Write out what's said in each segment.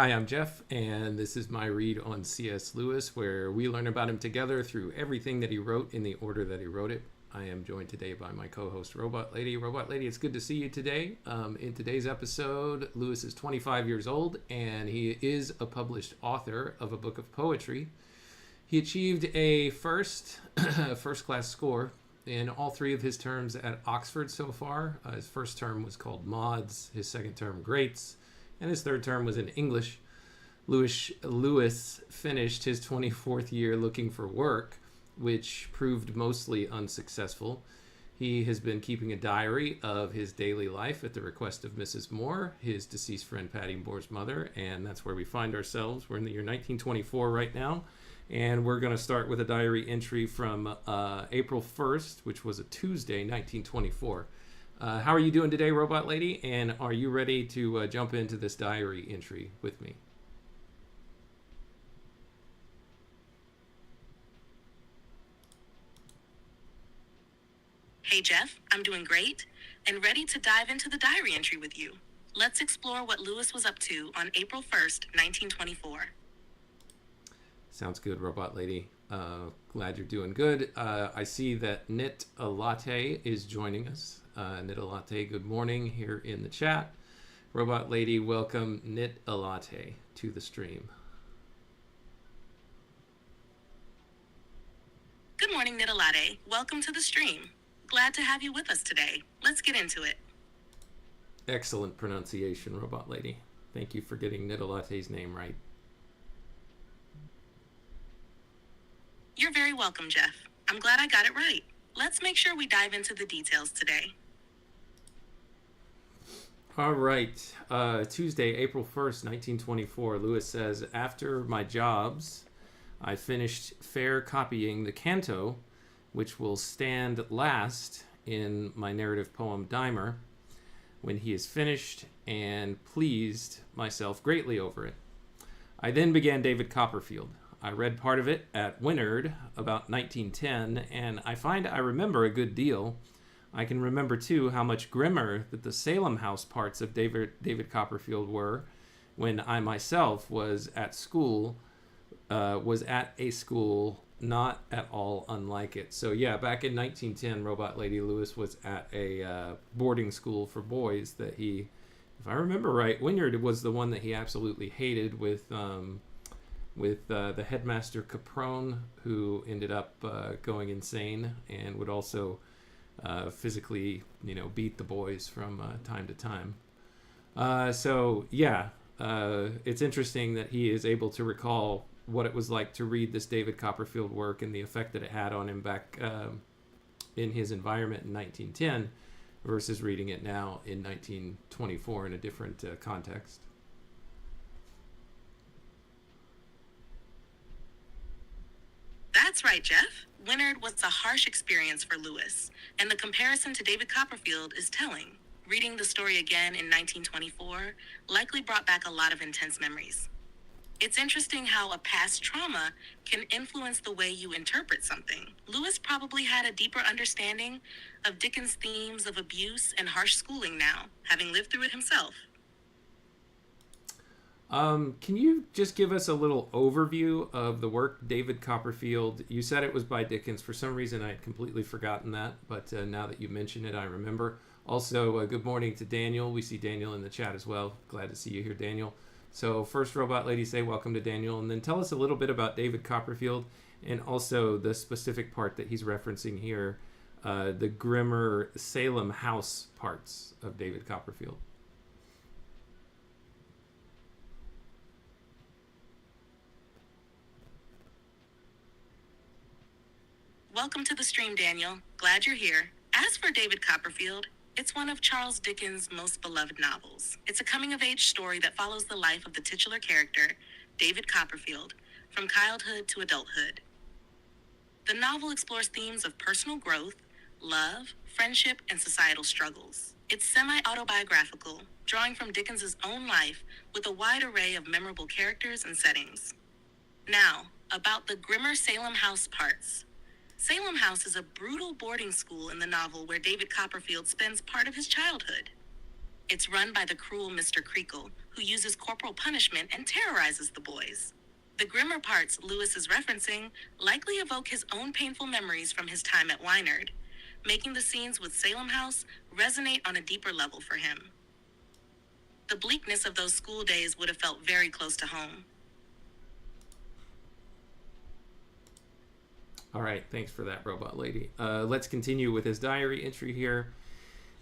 Hi, I'm Jeff, and this is my read on C.S. Lewis, where we learn about him together through everything that he wrote in the order that he wrote it. I am joined today by my co-host, Robot Lady. Robot Lady, it's good to see you today. In today's episode, Lewis is 25 years old, and he is a published author of a book of poetry. He achieved a first-class score in all three of his terms at Oxford so far. His first term was called Mods, his second term Greats, and his third term was in English. Lewis finished his 24th year looking for work, which proved mostly unsuccessful. He has been keeping a diary of his daily life at the request of Mrs. Moore, his deceased friend Paddy Moore's mother, and that's where we find ourselves. We're in the year 1924 right now, and we're going to start with a diary entry from April 1st, which was a Tuesday, 1924. How are you doing today, Robot Lady? And are you ready to jump into this diary entry with me? Hey Jeff, I'm doing great and ready to dive into the diary entry with you. Let's explore what Lewis was up to on April 1st, 1924. Sounds good, Robot Lady. Glad you're doing good. I see that Knit a Latte is joining us. Knit a Latte, good morning here in the chat. Robot Lady, welcome Knit a Latte to the stream. Good morning, Knit a Latte. Welcome to the stream. Glad to have you with us today. Let's get into it. Excellent pronunciation, Robot Lady. Thank you for getting Knit a Latte's name right. You're very welcome, Jeff. I'm glad I got it right. Let's make sure we dive into the details today. All right. Tuesday, April 1st, 1924. Lewis says, after my jobs, I finished fair copying the canto, which will stand last in my narrative poem Dimer, when he is finished, and pleased myself greatly over it. I then began David Copperfield. I read part of it at Winard about 1910, and I find I remember a good deal. I can remember, too, how much grimmer that the Salem House parts of David Copperfield were when I myself was at a school not at all unlike it. So yeah, back in 1910, Robot Lady, Lewis was at a boarding school for boys that he, if I remember right, Wynyard was the one that he absolutely hated with the headmaster Caprone, who ended up going insane and would also physically, beat the boys from time to time. So yeah, it's interesting that he is able to recall what it was like to read this David Copperfield work and the effect that it had on him back in his environment in 1910 versus reading it now in 1924 in a different context. That's right, Jeff. Winard was a harsh experience for Lewis, and the comparison to David Copperfield is telling. Reading the story again in 1924 likely brought back a lot of intense memories. It's interesting how a past trauma can influence the way you interpret something. Lewis probably had a deeper understanding of Dickens' themes of abuse and harsh schooling now, having lived through it himself. Can you just give us a little overview of the work David Copperfield? You said it was by Dickens. For some reason, I had completely forgotten that, but now that you mention it, I remember. Also, good morning to Daniel. We see Daniel in the chat as well. Glad to see you here, Daniel. So first, Robot Lady, say welcome to Daniel, and then tell us a little bit about David Copperfield and also the specific part that he's referencing here, the grimmer Salem House parts of David Copperfield. Welcome to the stream, Daniel. Glad you're here. As for David Copperfield, it's one of Charles Dickens' most beloved novels. It's a coming-of-age story that follows the life of the titular character, David Copperfield, from childhood to adulthood. The novel explores themes of personal growth, love, friendship, and societal struggles. It's semi-autobiographical, drawing from Dickens' own life with a wide array of memorable characters and settings. Now, about the grimmer Salem House parts. Salem House is a brutal boarding school in the novel where David Copperfield spends part of his childhood. It's run by the cruel Mr. Creakle, who uses corporal punishment and terrorizes the boys. The grimmer parts Lewis is referencing likely evoke his own painful memories from his time at Wynard, making the scenes with Salem House resonate on a deeper level for him. The bleakness of those school days would have felt very close to home. All right, thanks for that, Robot Lady. Let's continue with his diary entry here.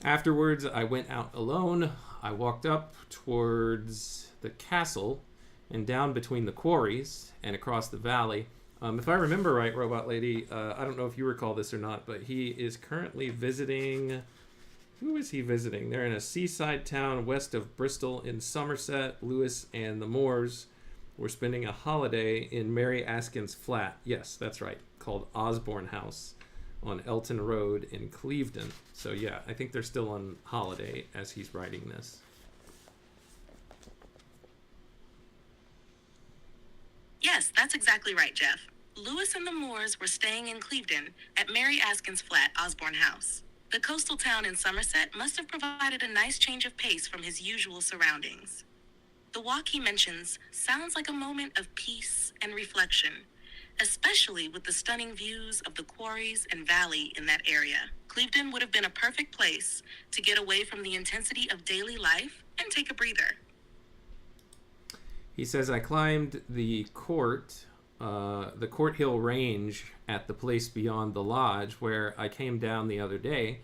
Afterwards, I went out alone. I walked up towards the castle and down between the quarries and across the valley. If I remember right, Robot Lady, I don't know if you recall this or not, but he is currently visiting... Who is he visiting? They're in a seaside town west of Bristol in Somerset. Lewis and the Moores were spending a holiday in Mary Askin's flat. Yes, that's right. Called Osborne House on Elton Road in Clevedon. So yeah, I think they're still on holiday as he's writing this. Yes, that's exactly right, Jeff. Lewis and the Moores were staying in Clevedon at Mary Askin's flat, Osborne House. The coastal town in Somerset must have provided a nice change of pace from his usual surroundings. The walk he mentions sounds like a moment of peace and reflection, especially with the stunning views of the quarries and valley in that area. Clevedon would have been a perfect place to get away from the intensity of daily life and take a breather. He says, I climbed the Court Hill Range at the place beyond the lodge where I came down the other day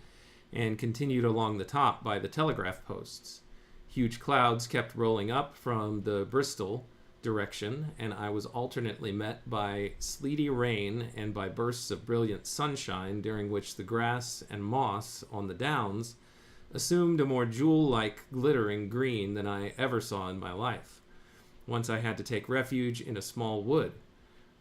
and continued along the top by the telegraph posts. Huge clouds kept rolling up from the Bristol direction, and I was alternately met by sleety rain and by bursts of brilliant sunshine, during which the grass and moss on the downs assumed a more jewel-like glittering green than I ever saw in my life. Once I had to take refuge in a small wood.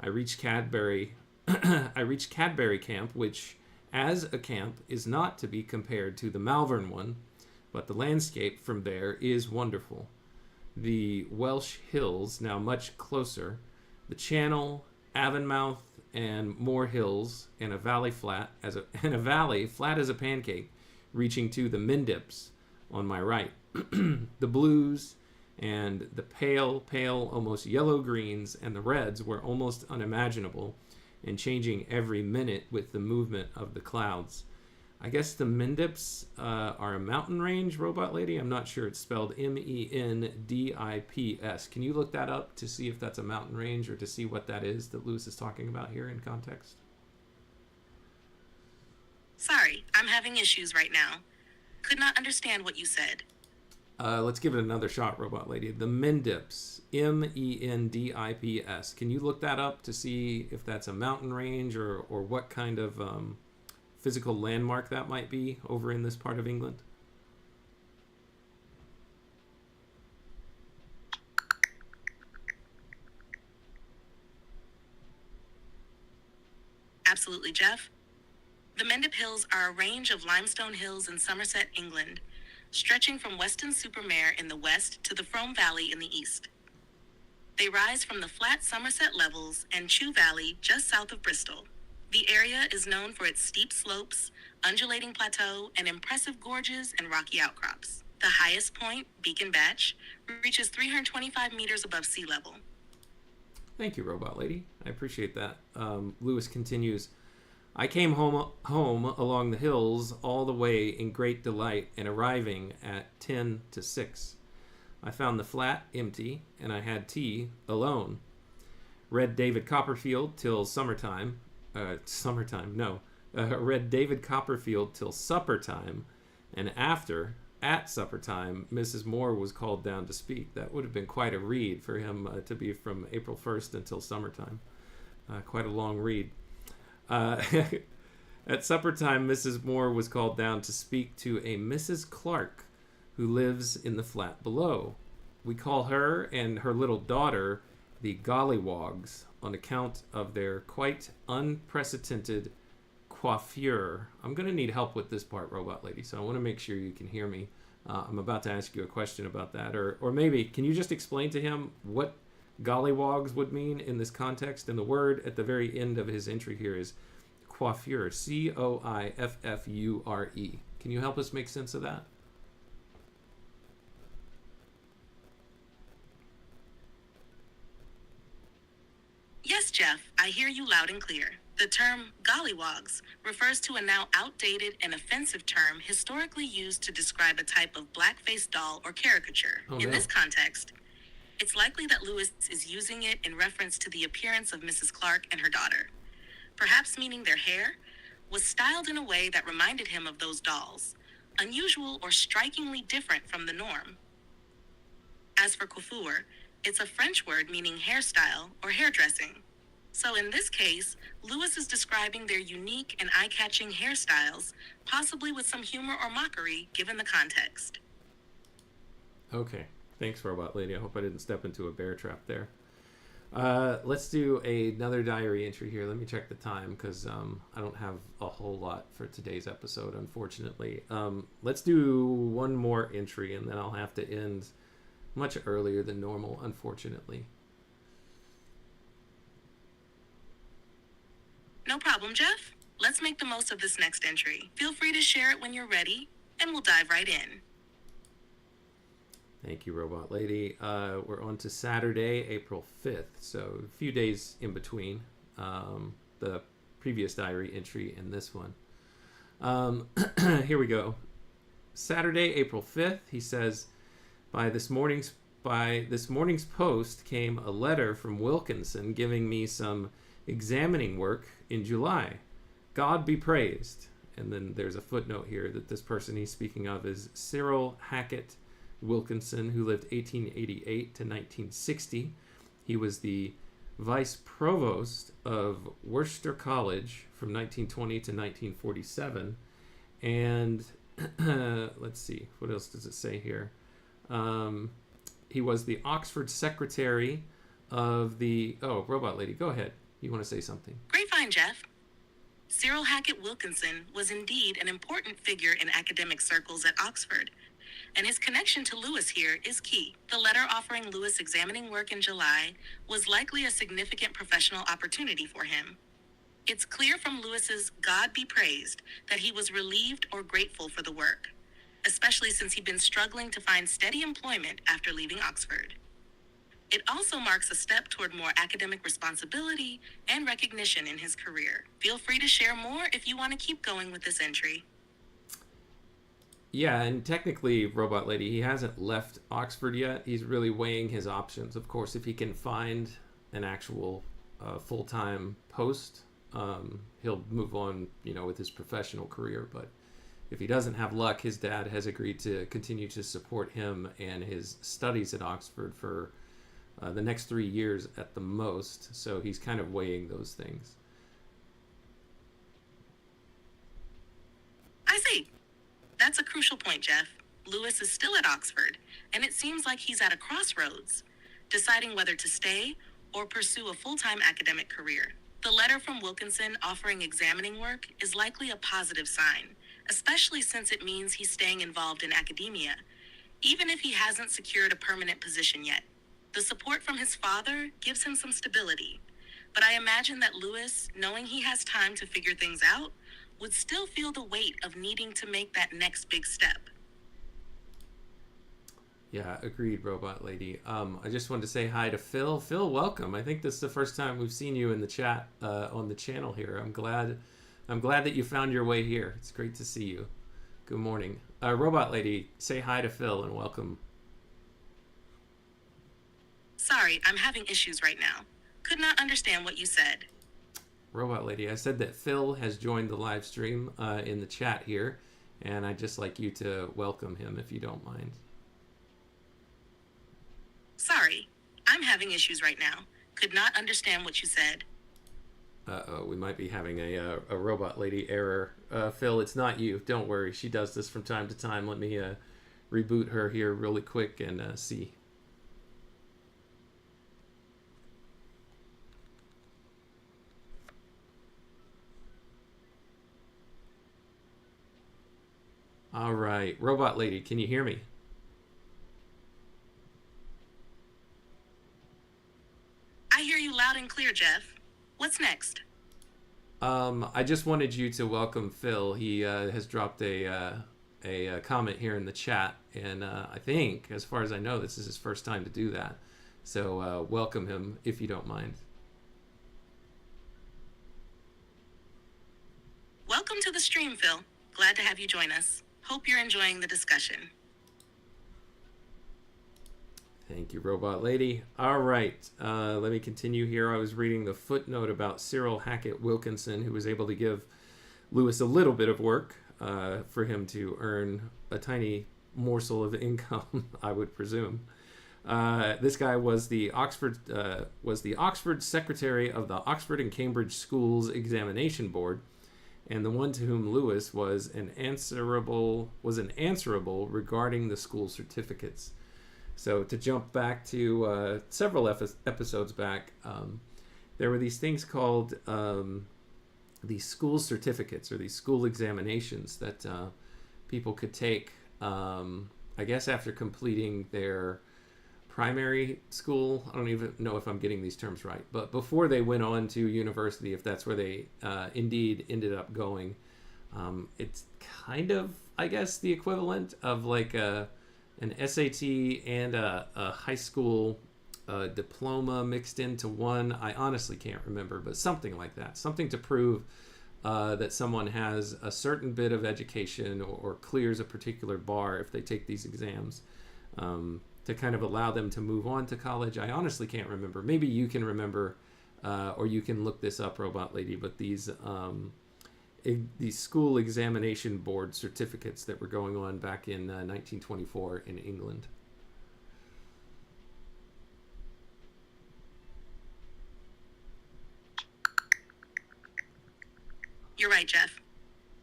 I reached Cadbury Camp, which, as a camp, is not to be compared to the Malvern one, but the landscape from there is wonderful. The Welsh hills, now much closer, the Channel, Avonmouth, and more hills, and a valley flat as a pancake, reaching to the Mendips on my right. The blues and the pale, almost yellow greens and the reds were almost unimaginable and changing every minute with the movement of the clouds. I guess the Mendips are a mountain range, Robot Lady. I'm not sure. It's spelled Mendips. Can you look that up to see if that's a mountain range or to see what that is that Lewis is talking about here in context? Sorry, I'm having issues right now. Could not understand what you said. Let's give it another shot, Robot Lady. The Mendips. Mendips. Can you look that up to see if that's a mountain range or what kind of physical landmark that might be over in this part of England? Absolutely, Jeff. The Mendip Hills are a range of limestone hills in Somerset, England, stretching from Weston-super-Mare in the west to the Frome Valley in the east. They rise from the flat Somerset levels and Chew Valley just south of Bristol. The area is known for its steep slopes, undulating plateau, and impressive gorges and rocky outcrops. The highest point, Beacon Batch, reaches 325 meters above sea level. Thank you, Robot Lady. I appreciate that. Lewis continues, I came home along the hills all the way in great delight, and arriving at 10 to 6. I found the flat empty, and I had tea alone. Read David Copperfield till summertime. Read David Copperfield till supper time, and after, at supper time, Mrs. Moore was called down to speak. That would have been quite a read for him to be from April 1st until summertime. Quite a long read. At supper time, Mrs. Moore was called down to speak to a Mrs. Clark, who lives in the flat below. We call her and her little daughter the Gollywogs on account of their quite unprecedented coiffure. I'm going to need help with this part, Robot Lady, so I want to make sure you can hear me. I'm about to ask you a question about that. Or maybe, can you just explain to him what Gollywogs would mean in this context? And the word at the very end of his entry here is coiffure, Coiffure. Can you help us make sense of that? I hear you loud and clear. The term gollywogs refers to a now outdated and offensive term historically used to describe a type of black-faced doll or caricature. Oh, In no. this context, it's likely that Lewis is using it in reference to the appearance of Mrs. Clark and her daughter, perhaps meaning their hair was styled in a way that reminded him of those dolls, unusual or strikingly different from the norm. As for coiffure, it's a French word meaning hairstyle or hairdressing. So in this case, Lewis is describing their unique and eye-catching hairstyles, possibly with some humor or mockery given the context. Okay. Thanks, Robot Lady. I hope I didn't step into a bear trap there. Let's do another diary entry here. Let me check the time because I don't have a whole lot for today's episode, unfortunately. Let's do one more entry and then I'll have to end much earlier than normal, unfortunately. No problem, Jeff. Let's make the most of this next entry. Feel free to share it when you're ready, and we'll dive right in. Thank you, Robot Lady. We're on to Saturday, April 5th, so a few days in between the previous diary entry and this one. Here we go. Saturday, April 5th, he says, By this morning's post came a letter from Wilkinson giving me some examining work in July. God be praised. And then there's a footnote here that this person he's speaking of is Cyril Hackett Wilkinson, who lived 1888 to 1960. He was the vice provost of Worcester College from 1920 to 1947. And let's see, what else does it say here? He was the Oxford secretary of the... Oh, Robot Lady, go ahead. You want to say something? Great find, Jeff. Cyril Hackett Wilkinson was indeed an important figure in academic circles at Oxford, and his connection to Lewis here is key. The letter offering Lewis examining work in July was likely a significant professional opportunity for him. It's clear from Lewis's God be praised that he was relieved or grateful for the work, especially since he'd been struggling to find steady employment after leaving Oxford. It also marks a step toward more academic responsibility and recognition in his career. Feel free to share more if you want to keep going with this entry. Yeah, and technically, Robot Lady, he hasn't left Oxford yet. He's really weighing his options. Of course, if he can find an actual full-time post, he'll move on, with his professional career. But if he doesn't have luck, his dad has agreed to continue to support him and his studies at Oxford for the next 3 years at the most. So he's kind of weighing those things. I see. That's a crucial point, Jeff. Lewis is still at Oxford, and it seems like he's at a crossroads, deciding whether to stay or pursue a full-time academic career. The letter from Wilkinson offering examining work is likely a positive sign, especially since it means he's staying involved in academia, even if he hasn't secured a permanent position yet. The support from his father gives him some stability, but I imagine that Lewis, knowing he has time to figure things out, would still feel the weight of needing to make that next big step. Yeah, agreed, Robot Lady. I just wanted to say hi to Phil. Phil, welcome. I think this is the first time we've seen you in the chat on the channel here. I'm glad that you found your way here. It's great to see you. Good morning. Robot Lady, say hi to Phil and welcome. Sorry, I'm having issues right now. Could not understand what you said. Robot Lady, I said that Phil has joined the live stream in the chat here, and I'd just like you to welcome him if you don't mind. Sorry, I'm having issues right now. Could not understand what you said. Uh-oh, we might be having a Robot Lady error. Phil, it's not you. Don't worry. She does this from time to time. Let me reboot her here really quick and see. All right. Robot Lady, can you hear me? I hear you loud and clear, Jeff. What's next? I just wanted you to welcome Phil. He has dropped a comment here in the chat, and I think, as far as I know, this is his first time to do that. So welcome him if you don't mind. to the stream, Phil. Glad to have you join us. Hope you're enjoying the discussion. Thank you, Robot Lady. All right, let me continue here. I was reading the footnote about Cyril Hackett Wilkinson, who was able to give Lewis a little bit of work for him to earn a tiny morsel of income, I would presume. This guy was the Oxford secretary of the Oxford and Cambridge Schools Examination Board, and the one to whom Lewis was answerable regarding the school certificates. So to jump back to several episodes back, there were these things called these school certificates or these school examinations that people could take, I guess, after completing their primary school. I don't even know if I'm getting these terms right, but before they went on to university, if that's where they indeed ended up going. It's kind of, I guess, the equivalent of like an SAT and a high school diploma mixed into one. I honestly can't remember, but something like that. Something to prove that someone has a certain bit of education or clears a particular bar if they take these exams. To kind of allow them to move on to college. I honestly can't remember. Maybe you can remember, or you can look this up, Robot Lady. But these school examination board certificates that were going on back in 1924 in England. You're right, Jeff.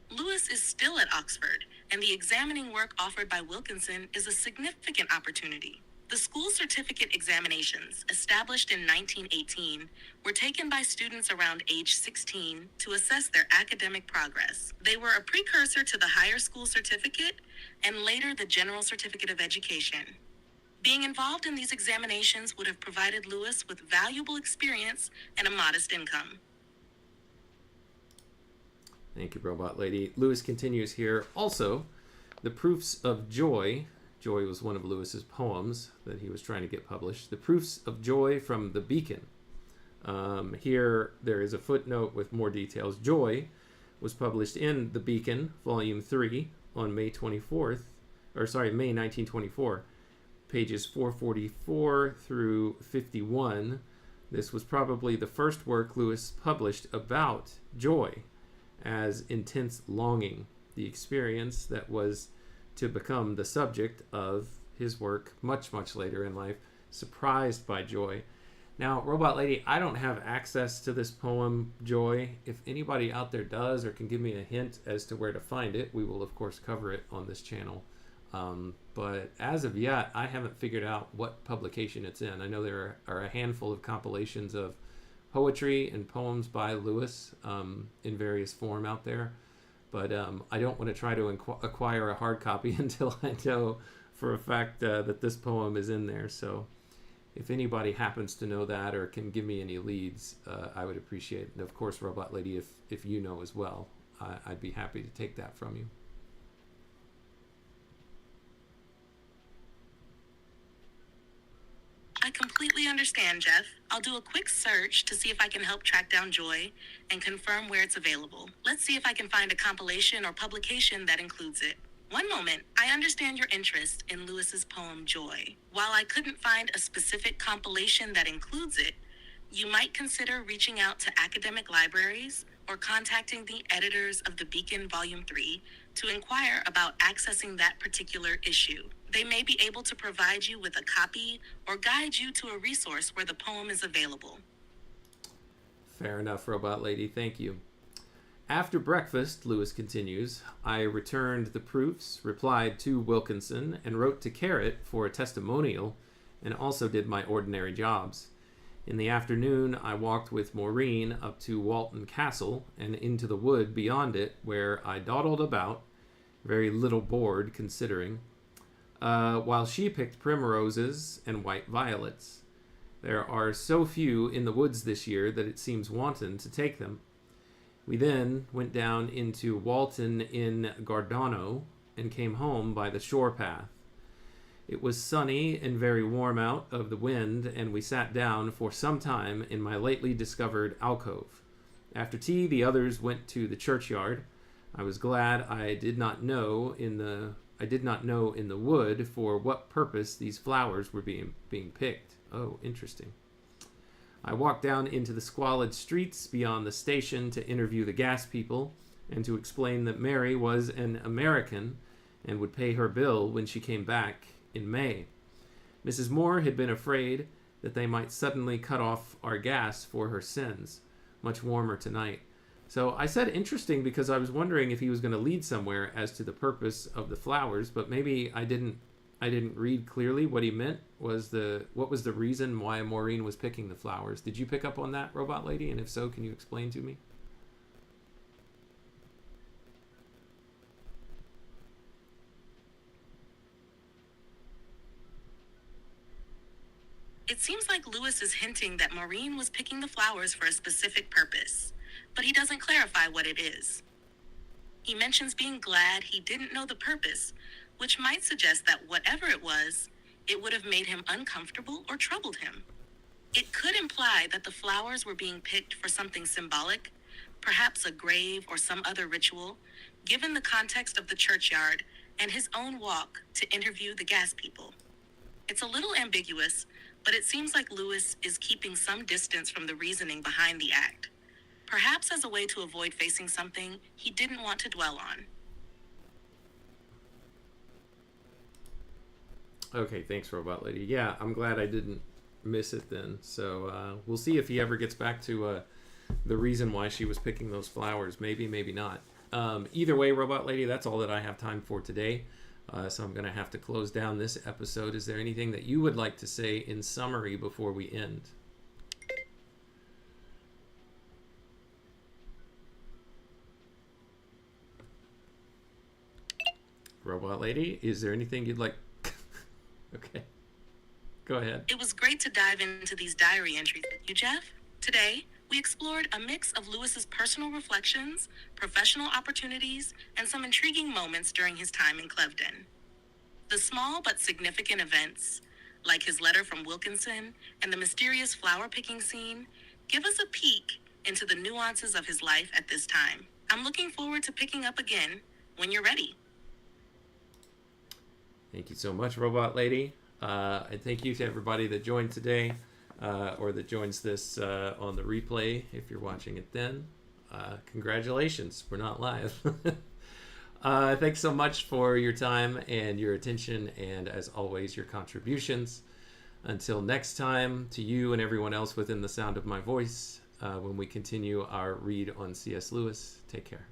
Lewis is still at Oxford, and the examining work offered by Wilkinson is a significant opportunity. The school certificate examinations, established in 1918, were taken by students around age 16 to assess their academic progress. They were a precursor to the higher school certificate and later the General Certificate of Education. Being involved in these examinations would have provided Lewis with valuable experience and a modest income. Thank you, Robot Lady. Lewis continues here. Also, the Proofs of Joy. Joy was one of Lewis's poems that he was trying to get published. The Proofs of Joy from the Beacon. Here, there is a footnote with more details. Joy was published in The Beacon, Volume 3, on May 1924, pages 444 through 51. This was probably the first work Lewis published about joy as intense longing, the experience that was to become the subject of his work much, much later in life, Surprised by Joy. Now, Robot Lady, I don't have access to this poem, Joy. If anybody out there does or can give me a hint as to where to find it, we will, of course, cover it on this channel. But as of yet, I haven't figured out what publication it's in. I know there are a handful of compilations of poetry and poems by Lewis in various form out there, but I don't want to try to acquire a hard copy until I know for a fact that this poem is in there. So if anybody happens to know that or can give me any leads, I would appreciate it. And of course, Robot Lady, if you know as well, I'd be happy to take that from you. I completely understand, Jeff. I'll do a quick search to see if I can help track down Joy and confirm where it's available. Let's see if I can find a compilation or publication that includes it. One moment. I understand your interest in Lewis's poem Joy. While I couldn't find a specific compilation that includes it, you might consider reaching out to academic libraries or contacting the editors of The Beacon Volume 3 to inquire about accessing that particular issue. They may be able to provide you with a copy or guide you to a resource where the poem is available. Fair enough, Robot Lady. Thank you. After breakfast, Lewis continues, I returned the proofs, replied to Wilkinson, and wrote to Carrot for a testimonial, and also did my ordinary jobs. In the afternoon, I walked with Maureen up to Walton Castle and into the wood beyond it, where I dawdled about, very little bored considering, while she picked primroses and white violets. There are so few in the woods this year that it seems wanton to take them. We then went down into Walton in Gardano and came home by the shore path. It was sunny and very warm out of the wind, and we sat down for some time in my lately discovered alcove. After tea, the others went to the churchyard. I was glad I did not know in the wood for what purpose these flowers were being picked. Oh, interesting. I walked down into the squalid streets beyond the station to interview the gas people and to explain that Mary was an American and would pay her bill when she came back in May. Mrs. Moore had been afraid that they might suddenly cut off our gas for her sins. Much warmer tonight. So I said interesting because I was wondering if he was going to lead somewhere as to the purpose of the flowers, but maybe I didn't read clearly what he meant. What was the reason why Maureen was picking the flowers? Did you pick up on that, Robot Lady? And if so, can you explain to me? It seems like Lewis is hinting that Maureen was picking the flowers for a specific purpose, but he doesn't clarify what it is. He mentions being glad he didn't know the purpose, which might suggest that whatever it was, it would have made him uncomfortable or troubled him. It could imply that the flowers were being picked for something symbolic, perhaps a grave or some other ritual, given the context of the churchyard and his own walk to interview the gas people. It's a little ambiguous, but it seems like Lewis is keeping some distance from the reasoning behind the act, perhaps as a way to avoid facing something he didn't want to dwell on. Okay, thanks, Robot Lady. Yeah, I'm glad I didn't miss it then. So we'll see if he ever gets back to the reason why she was picking those flowers. Maybe, maybe not. Either way, Robot Lady, that's all that I have time for today. So I'm going to have to close down this episode. Is there anything that you would like to say in summary before we end? Robot Lady, is there anything you'd like? Okay. Go ahead. It was great to dive into these diary entries with you, Jeff. Today, we explored a mix of Lewis's personal reflections, professional opportunities, and some intriguing moments during his time in Clevedon. The small but significant events, like his letter from Wilkinson and the mysterious flower-picking scene, give us a peek into the nuances of his life at this time. I'm looking forward to picking up again when you're ready. Thank you so much, Robot Lady. And thank you to everybody that joined today, or that joins this on the replay if you're watching it then. Congratulations, we're not live. Thanks so much for your time and your attention, and as always, your contributions. Until next time, to you and everyone else within the sound of my voice, when we continue our read on C.S. Lewis, take care.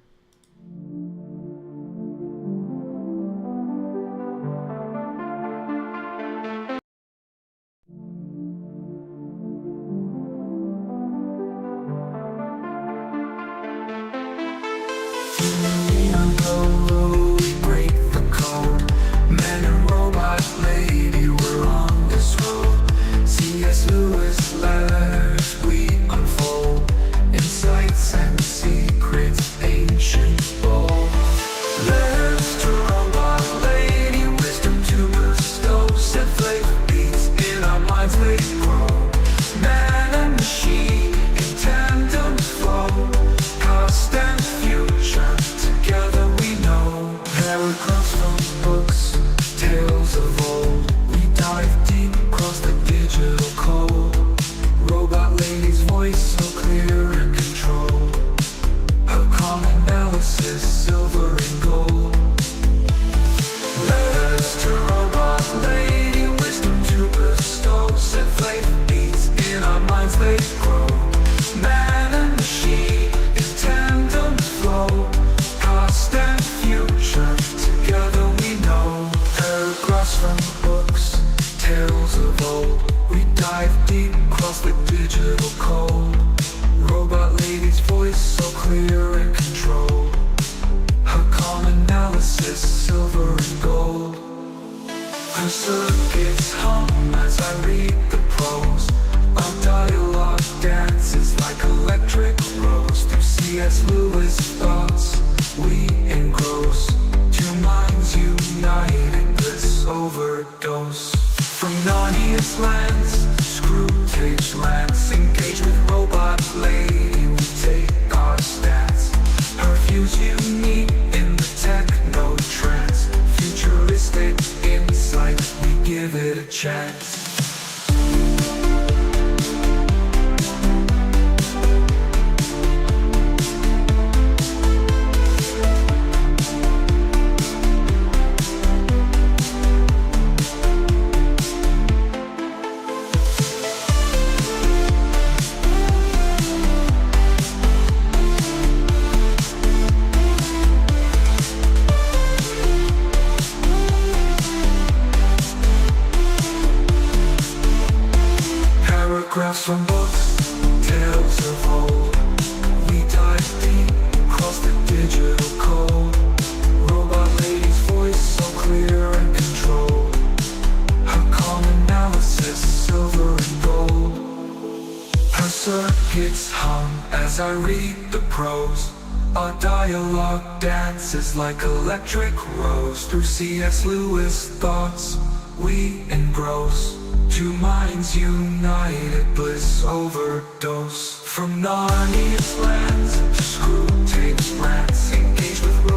C.S. Lewis thoughts we engross, two minds uniting this overdose. From Narnia's lands, Screwtape lands, engage with Robot Lady, we take our stance. Her views unique. I read the prose. Our dialogue dances like electric rose. Through C.S. Lewis thoughts we engross. Two minds united, bliss overdose. From Narnia's lands to Screwtape's rants, engage with